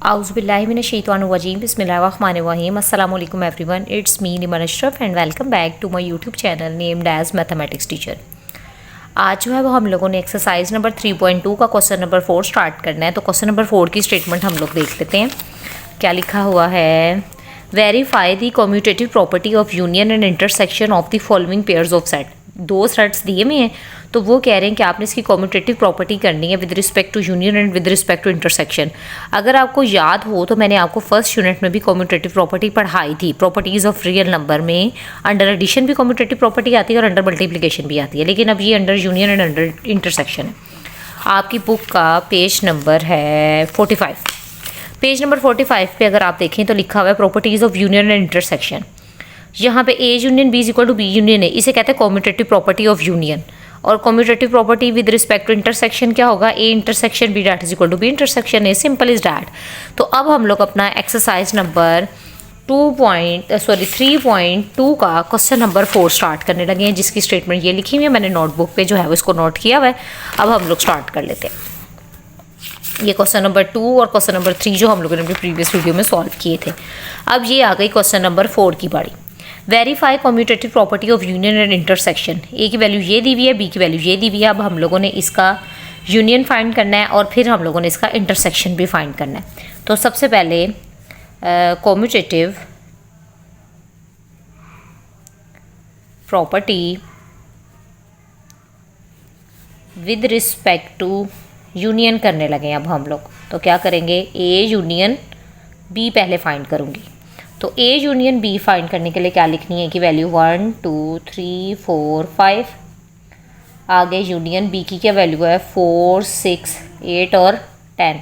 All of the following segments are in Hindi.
आउज़ुबिल्लाहिमिनश्शैतानिर्रजीम बिस्मिल्लाहिर्रहमानिर्रहीम अस्सलाम वालेकुम everyone, it's me Niman Ashraf and welcome back to my YouTube channel named as mathematics teacher. आज जो है वो हम लोगों ने एक्सरसाइज नंबर 3.2 का क्वेश्चन नंबर 4 स्टार्ट करना है। तो क्वेश्चन नंबर 4 की स्टेटमेंट हम लोग देख लेते हैं। क्या लिखा हुआ है, verify the commutative property of union and intersection of the following pairs of set. दो सेट्स दिए हुए हैं, तो वो कह रहे हैं कि आपने इसकी कम्यूटेटिव प्रॉपर्टी करनी है with respect to union and with respect to intersection. अगर आपको याद हो तो मैंने आपको फर्स्ट यूनिट में भी कम्यूटेटिव प्रॉपर्टी पढ़ाई थी। प्रॉपर्टीज़ ऑफ रियल नंबर में अंडर एडिशन भी कम्यूटेटिव प्रॉपर्टी आती है और अंडर मल्टीप्लिकेशन भी आती है, लेकिन अब ये under union and under intersection है। आपकी बुक का पेज नंबर है 45। पेज नंबर 45 पे अगर आप देखें तो लिखा हुआ है properties of union and intersection. यहाँ पे a union B is equal to b union है, इसे कहते हैं कम्यूटेटिव प्रॉपर्टी ऑफ यूनियन। और commutative property with respect to intersection क्या होगा, a intersection b that is equal to b intersection a, simple is that. तो अब हम लोग अपना एक्सरसाइज नंबर 3.2 का क्वेश्चन नंबर 4 स्टार्ट करने लगे हैं, जिसकी स्टेटमेंट ये लिखी हुई है। मैंने नोटबुक पे जो है वो इसको नोट किया हुआ है। अब हम लोग स्टार्ट कर लेते हैं। ये क्वेश्चन नंबर 2 और क्वेश्चन नंबर 3 जो हम लोगों ने अपनी प्रीवियस वीडियो में सॉल्व किए थे। अब ये आ गई क्वेश्चन नंबर 4 की बारी। Verify commutative property of union and intersection. A की वैल्यू ये दी हुई है, बी की वैल्यू ये दी हुई है। अब हम लोगों ने इसका यूनियन फाइंड करना है और फिर हम लोगों ने इसका इंटरसेक्शन भी फाइंड करना है। तो सबसे पहले commutative property with respect to union करने लगे हैं अब हम लोग। तो क्या करेंगे, ए यूनियन बी पहले फाइंड करूँगी। तो ए यूनियन बी फाइंड करने के लिए क्या लिखनी है कि वैल्यू 1 2 3 4 5। आगे यूनियन बी की क्या वैल्यू है 4 6 8 और 10।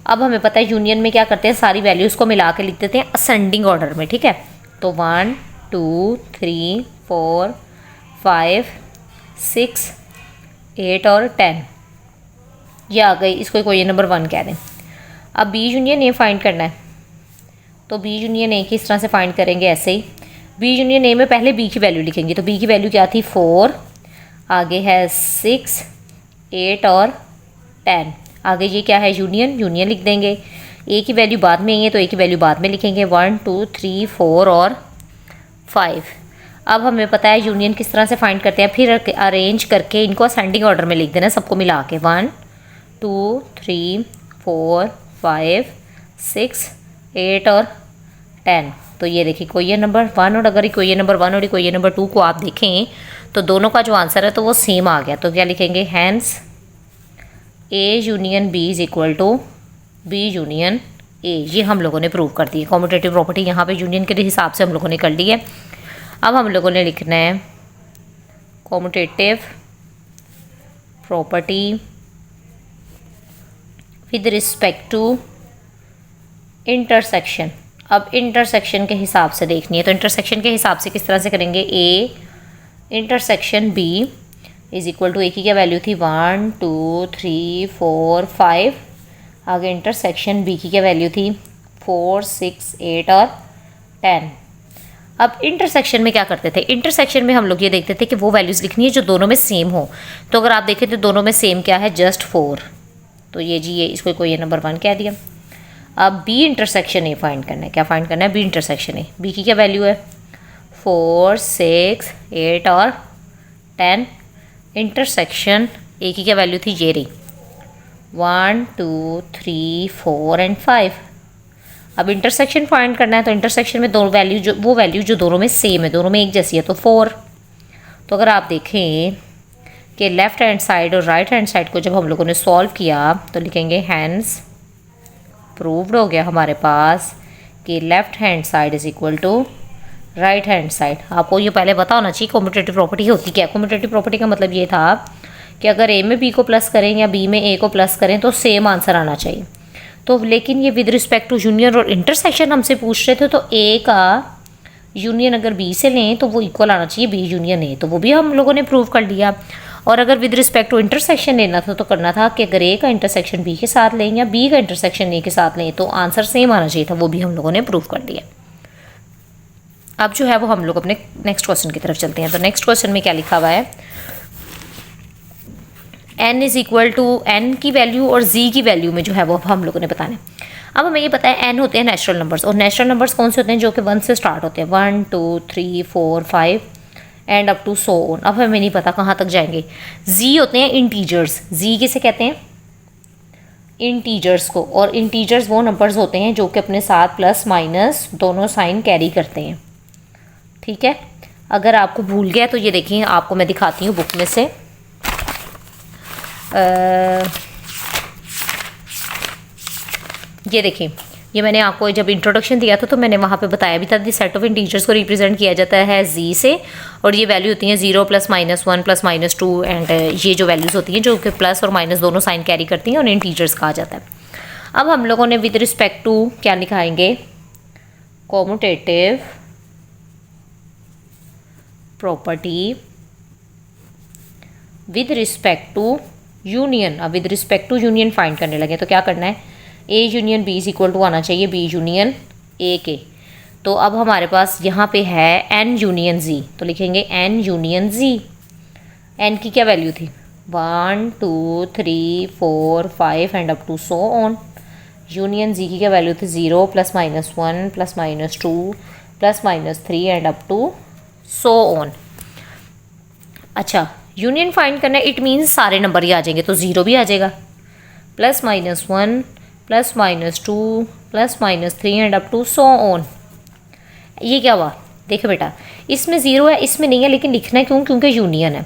अब हमें पता है यूनियन में क्या करते हैं, सारी वैल्यूज़ को मिला के लिख देते हैं असेंडिंग ऑर्डर में, ठीक है। तो 1 2 3 4 5 6 8 और 10 ये आ गई। इसको कोई नंबर 1 कह दें। अब बी यूनियन ए फाइंड करना है। तो बी यूनियन ए की इस तरह से फाइंड करेंगे, ऐसे ही बी यूनियन ए में पहले बी की वैल्यू लिखेंगे। तो बी की वैल्यू क्या थी 4, आगे है 6 8 और 10। आगे ये क्या है यूनियन, यूनियन लिख देंगे। ए की वैल्यू बाद में ही है तो ए की वैल्यू बाद में लिखेंगे 1 2 3 4 और 5। अब हमें पता है यूनियन किस तरह से फाइंड करते हैं, फिर अरेंज करके इनको असेंडिंग ऑर्डर में लिख देना सबको मिला के 1 2 3 4 5 6 8 और 10। तो ये देखिए कोई नंबर 1 और अगर कोई नंबर 1 और कोई नंबर 2 को आप देखें तो दोनों का जो आंसर है तो वो सेम आ गया। तो क्या लिखेंगे, hence a union B is equal to b union a. ये हम लोगों ने प्रूव कर दी है। कम्यूटेटिव प्रॉपर्टी यहाँ पे यूनियन के हिसाब से हम लोगों ने कर ली है। अब हम लोगों ने लिखना है commutative property with respect to intersection. अब इंटरसेक्शन के हिसाब से देखनी है। तो इंटरसेक्शन के हिसाब से किस तरह से करेंगे, A intersection B is equal to A की क्या वैल्यू थी 1 2 3 4 5। आगे इंटरसेक्शन बी की क्या वैल्यू थी 4 6 8 और 10। अब इंटरसेक्शन में क्या करते थे, इंटरसेक्शन में हम लोग ये देखते थे कि वो वैल्यूज़ लिखनी है जो दोनों में सेम हो। तो अगर आप देखें तो दोनों में सेम क्या है, जस्ट 4। तो ये जी ये इसको कोई नंबर 1 कह दिया। अब बी इंटरसेक्शन ए फाइंड करना है। क्या फाइंड करना है, बी इंटरसेक्शन ए। बी की क्या वैल्यू है 4 6 8 और 10। इंटरसेक्शन ए की क्या वैल्यू थी, ये रही 1 2 3 4 एंड 5। अब इंटरसेक्शन फाइंड करना है। तो इंटरसेक्शन में दो वैल्यू जो वो वैल्यू जो दोनों में सेम है, दोनों में एक जैसी है, तो 4। तो अगर आप देखें कि लेफ़्ट हैंड साइड और राइट हैंड साइड को जब हम लोगों ने सॉल्व किया तो लिखेंगे हैंस प्रूव्ड हो गया हमारे पास कि left hand side is equal to right hand side. आपको ये पहले पता होना चाहिए कम्यूटेटिव प्रॉपर्टी होती क्या। कम्यूटेटिव प्रॉपर्टी का मतलब ये था कि अगर ए में बी को प्लस करें या बी में ए को प्लस करें तो सेम आंसर आना चाहिए। तो लेकिन ये विद रिस्पेक्ट टू यूनियन और इंटरसेक्शन हमसे पूछ रहे थे, तो ए का यूनियन अगर बी से लें तो वो इक्वल आना चाहिए बी यूनियन ए। तो वो भी हम लोगों ने प्रूव कर लिया। और अगर विद रिस्पेक्ट टू इंटरसेक्शन लेना था तो करना था कि अगर ए का इंटरसेक्शन बी के साथ लें या बी का इंटरसेक्शन ए के साथ लें तो आंसर सेम आना चाहिए था। वो भी हम लोगों ने प्रूव कर दिया। अब जो है वो हम लोग अपने नेक्स्ट क्वेश्चन की तरफ चलते हैं। तो नेक्स्ट क्वेश्चन में क्या लिखा हुआ है, n is equal to n की वैल्यू और z की वैल्यू में जो है वो हम लोगों ने बताना है। अब हमें ये पता है n होते हैं नेचुरल नंबर्स, और नेचुरल नंबर्स कौन से होते हैं, जो कि 1 से स्टार्ट होते हैं, 1 2 3 4 5 and up to so on. अब हमें नहीं पता कहाँ तक जाएंगे। z होते हैं इंटीजर्स, z किसे कहते हैं, इंटीजर्स को, और इंटीजर्स वो नंबर्स होते हैं जो कि अपने साथ प्लस माइनस दोनों साइन कैरी करते हैं। ठीक है, अगर आपको भूल गया तो ये देखिए आपको मैं दिखाती हूँ बुक में से। ये देखिए, ये मैंने आपको जब इंट्रोडक्शन दिया था तो मैंने वहाँ पे बताया भी था, दी सेट ऑफ इंटीजर्स को रिप्रेजेंट किया जाता है z से, और ये वैल्यू होती है 0 plus minus 1 plus minus 2 and ये जो वैल्यूज़ होती हैं जो कि प्लस और माइनस दोनों साइन कैरी करती हैं, उन्हें इंटीजर्स कहा जाता है। अब हम लोगों ने विद रिस्पेक्ट टू क्या लिखाएंगे, commutative property with respect to union. अब with respect to union find करने लगे तो क्या करना है, A union B is equal to आना चाहिए बी यूनियन ए के। तो अब हमारे पास यहाँ पे है एन यूनियन जी, तो लिखेंगे एन यूनियन जी। एन की क्या वैल्यू थी, 1 2 3 4 5 and up to so on. Union G की क्या वैल्यू थी, 0 plus minus 1 plus minus 2 plus minus 3 and up to so on. अच्छा, यूनियन फाइंड करना है, इट मीन्स सारे नंबर ही आ जाएंगे, तो 0 भी आ जाएगा, plus minus 1 plus minus 2 plus minus 3 and up to so on. ये क्या हुआ, देखो बेटा, इसमें 0 है इसमें नहीं है, लेकिन लिखना है क्यों, क्योंकि यूनियन है।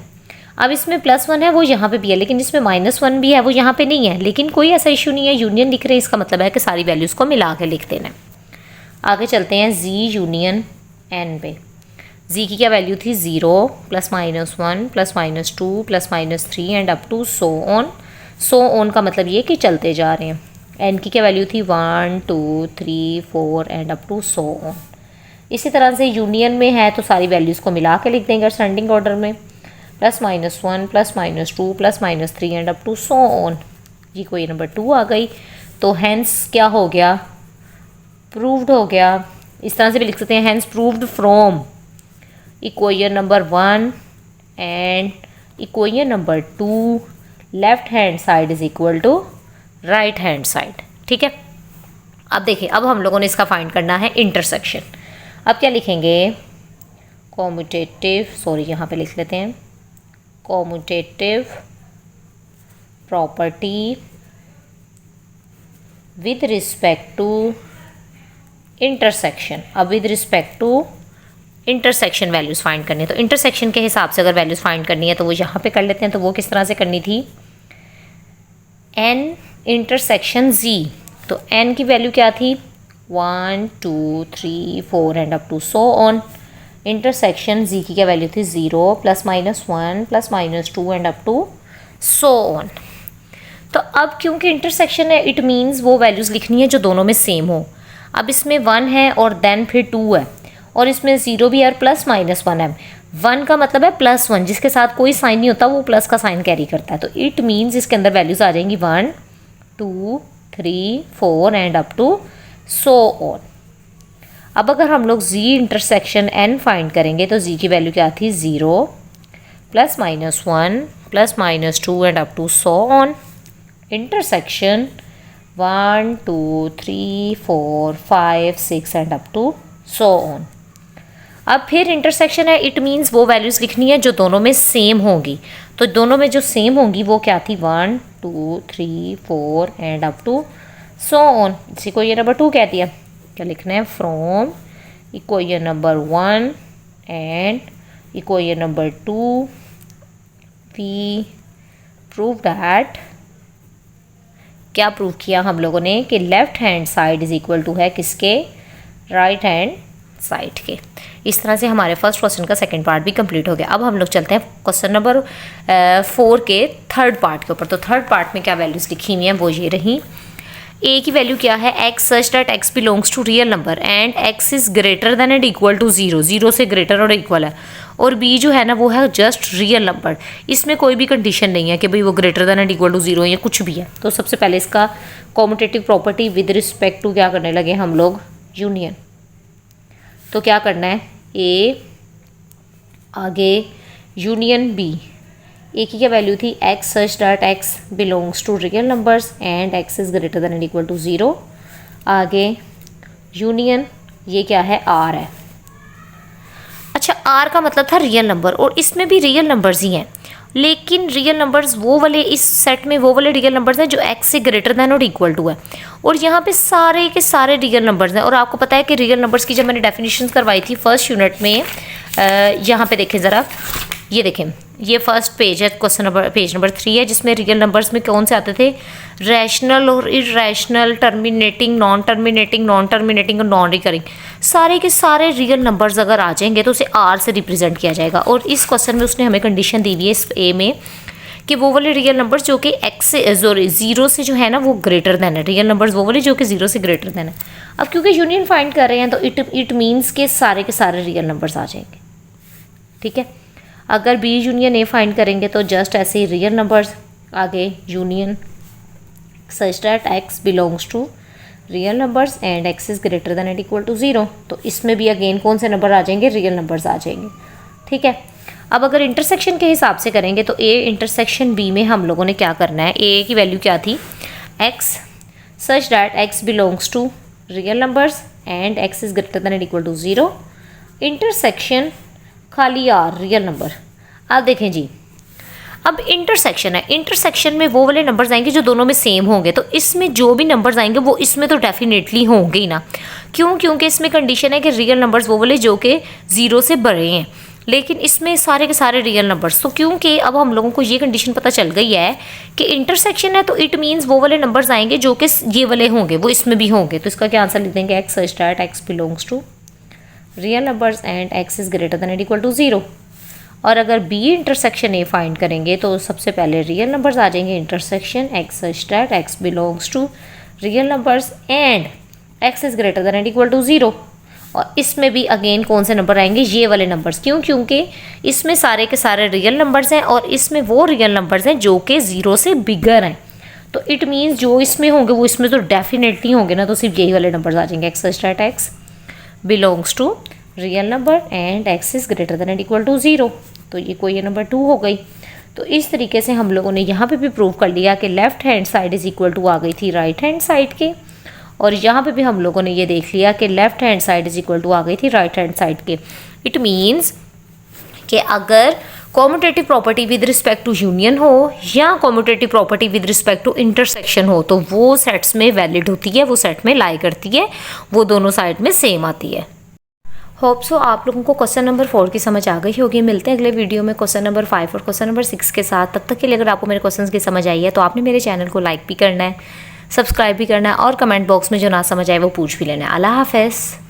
अब इसमें +1 है वो यहाँ पे भी है, लेकिन इसमें -1 भी है वो यहाँ पे नहीं है, लेकिन कोई ऐसा इशू नहीं है, यूनियन लिख रहे हैं, इसका मतलब है कि सारी वैल्यूज़ को मिला के लिख देना है। आगे चलते हैं z यूनियन n पे। z की क्या वैल्यू थी, 0 plus minus 1 plus minus 2 plus minus 3 and up to so on. So on का मतलब ये कि चलते जा रहे हैं। n की क्या वैल्यू थी, 1 2 3 4 and up to so on. इसी तरह से यूनियन में है तो सारी वैल्यूज़ को मिला के लिख देंगे असेंडिंग ऑर्डर में, plus minus 1 plus minus 2 plus minus 3 and up to so on. ये कोई नंबर 2 आ गई, तो हैंस क्या हो गया, प्रूव्ड हो गया। इस तरह से भी लिख सकते हैं, hence proved from equation number 1 and equation number 2 left hand side is equal to right hand side. ठीक है, अब देखिए, अब हम लोगों ने इसका फाइंड करना है इंटरसेक्शन। अब क्या लिखेंगे, कॉम्यूटेटिव, सॉरी यहाँ पे लिख लेते हैं, commutative property with respect to intersection. अब with respect to intersection values find करनी है, तो इंटरसेक्शन के हिसाब से अगर वैल्यूज़ फाइंड करनी है तो वो यहाँ पे कर लेते हैं। तो वो किस तरह से करनी थी, n इंटरसेक्शन z, तो n की वैल्यू क्या थी, 1 2 3 4 and up to so on. Intersection z की क्या वैल्यू थी, 0 plus minus 1 plus minus 2 and up to so on. तो अब क्योंकि इंटरसेक्शन है, इट मीन्स वो वैल्यूज़ लिखनी है जो दोनों में सेम हो। अब इसमें 1 है और देन फिर 2 है, और इसमें 0 भी है और प्लस माइनस 1 है। 1 का मतलब है +1, जिसके साथ कोई साइन नहीं होता वो प्लस का साइन कैरी करता है। तो इट मीन्स इसके अंदर वैल्यूज़ आ जाएंगी 1 2 3 4 and up to so on. अब अगर हम लोग z इंटरसेक्शन n फाइंड करेंगे तो z की वैल्यू क्या थी, 0 plus minus 1 plus minus 2 and up to so on. Intersection 1 2 3 4 5 6 and up to so on. अब फिर इंटरसेक्शन है, इट मीन्स वो वैल्यूज़ लिखनी है जो दोनों में सेम होंगी। तो दोनों में जो सेम होंगी वो क्या थी, 1 2 3 4 and up to so on. इसी को ये नंबर 2 कह दिया। क्या लिखना है, from equation number 1 and equation number 2 we prove that, क्या प्रूव किया हम लोगों ने, कि left hand side is equal to है किसके, राइट हैंड साइड के। इस तरह से हमारे फर्स्ट क्वेश्चन का सेकंड पार्ट भी कंप्लीट हो गया। अब हम लोग चलते हैं क्वेश्चन नंबर 4 के थर्ड पार्ट के ऊपर। तो थर्ड पार्ट में क्या वैल्यूज़ लिखी हुई हैं वो ये रही। ए की वैल्यू क्या है, x such that x belongs to real number and x is greater than and equal to 0, 0 से ग्रेटर और इक्वल है। और b जो है ना वो है जस्ट रियल नंबर, इसमें कोई भी कंडीशन नहीं है कि भाई वो greater than and equal to 0 या कुछ भी है। तो सबसे पहले इसका commutative property with respect to क्या करने लगे हम लोग, यूनियन। तो क्या करना है, a आगे यूनियन b। ए की क्या वैल्यू थी, x such that x belongs to real numbers and x is greater than and equal to 0। आगे यूनियन, ये क्या है, आर है। अच्छा, आर का मतलब था रियल नंबर, और इसमें भी रियल नंबर्स ही हैं, लेकिन रियल नंबर्स वो वाले, इस सेट में वो वाले रियल नंबर्स हैं जो एक्स से ग्रेटर दैन और इक्वल टू है, और यहाँ पे सारे के सारे रियल नंबर्स हैं। और आपको पता है कि रियल नंबर्स की जब मैंने डेफिनेशन करवाई थी फर्स्ट यूनिट में, यहाँ पे देखें ज़रा, ये देखें, ये फर्स्ट पेज है, क्वेश्चन नंबर पेज नंबर 3 है, जिसमें रियल नंबर्स में कौन से आते थे, रैशनल और इरेशनल, टर्मिनेटिंग, नॉन टर्मिनेटिंग और नॉन रिकरिंग। सारे के सारे रियल नंबर्स अगर आ जाएंगे तो उसे आर से रिप्रेजेंट किया जाएगा। और इस क्वेश्चन में उसने हमें कंडीशन दी हुई है इस ए में कि वो वाले रियल नंबर्स जो कि एक्स से जीरो से जो है ना वो ग्रेटर देन है, रियल नंबर्स वो वाले जो कि जीरो से ग्रेटर देन है। अब क्योंकि यूनियन फाइंड कर रहे हैं तो इट मीन्स के सारे रियल नंबर्स आ जाएंगे, ठीक है। अगर बी यूनियन ए फाइंड करेंगे तो जस्ट ऐसे ही रियल नंबर्स, आगे union such that x belongs to real numbers and x is greater than and equal to 0। तो इसमें भी अगेन कौन से नंबर आ जाएंगे, रियल नंबर्स आ जाएंगे, ठीक है। अब अगर इंटरसेक्शन के हिसाब से करेंगे तो ए इंटरसेक्शन बी में हम लोगों ने क्या करना है, ए की वैल्यू क्या थी, x such that x belongs to real numbers and x is greater than and equal to 0, intersection खाली आर रियल नंबर। अब देखें जी, अब इंटरसेक्शन है, इंटरसेक्शन में वो वाले नंबर्स आएंगे जो दोनों में सेम होंगे, तो इसमें जो भी नंबर्स आएंगे वो इसमें तो डेफिनेटली होंगे ही ना। क्यों? क्योंकि इसमें कंडीशन है कि रियल नंबर्स वो वाले जो कि 0 से बड़े हैं, लेकिन इसमें सारे के सारे रियल नंबर्स। तो क्योंकि अब हम लोगों को ये कंडीशन पता चल गई है कि इंटरसेक्शन है, तो इट मीन्स वो वाले नंबर्स आएंगे जो कि ये वाले होंगे वो इसमें भी होंगे। तो इसका क्या आंसर लिख देंगे, x such that x belongs to real numbers and x is greater than and equal to 0। और अगर बी इंटरसेक्शन ए फाइंड करेंगे तो सबसे पहले रियल नंबर्स आ जाएंगे, intersection x such that x belongs to real numbers and x is greater than and equal to 0। और इसमें भी अगेन कौन से नंबर आएंगे, ये वाले नंबर्स। क्यों? क्योंकि इसमें सारे के सारे रियल नंबर्स हैं और इसमें वो रियल नंबर्स हैं जो कि 0 से बिगर हैं। तो इट मीन्स जो इसमें होंगे वो इसमें तो डेफिनेटली होंगे ना, तो सिर्फ यही वाले नंबर्स आ जाएंगे, x such that x belongs to real number and x is greater than and equal to 0। तो ये कोई नंबर 2 हो गई। तो इस तरीके से हम लोगों ने यहाँ पे भी प्रूव कर लिया कि left hand side is equal to आ गई थी राइट हैंड साइड के, और यहाँ पे भी हम लोगों ने ये देख लिया कि left hand side is equal to आ गई थी राइट हैंड साइड के। इट मीन्स कि अगर commutative property with respect to union हो या commutative property with respect to intersection हो तो वो सेट्स में वैलिड होती है, वो सेट में लाई करती है, वो दोनों साइड में सेम आती है। होप सो आप लोगों को क्वेश्चन नंबर 4 की समझ आ गई होगी। मिलते हैं अगले वीडियो में क्वेश्चन नंबर 5 और क्वेश्चन नंबर 6 के साथ। तब तक के लिए अगर आपको मेरे क्वेश्चंस की समझ आई है तो आपने मेरे चैनल को लाइक भी करना है, सब्सक्राइब भी करना है और कमेंट बॉक्स में जो ना समझ आए वो पूछ भी लेना है। अल्लाह हाफ़िज़।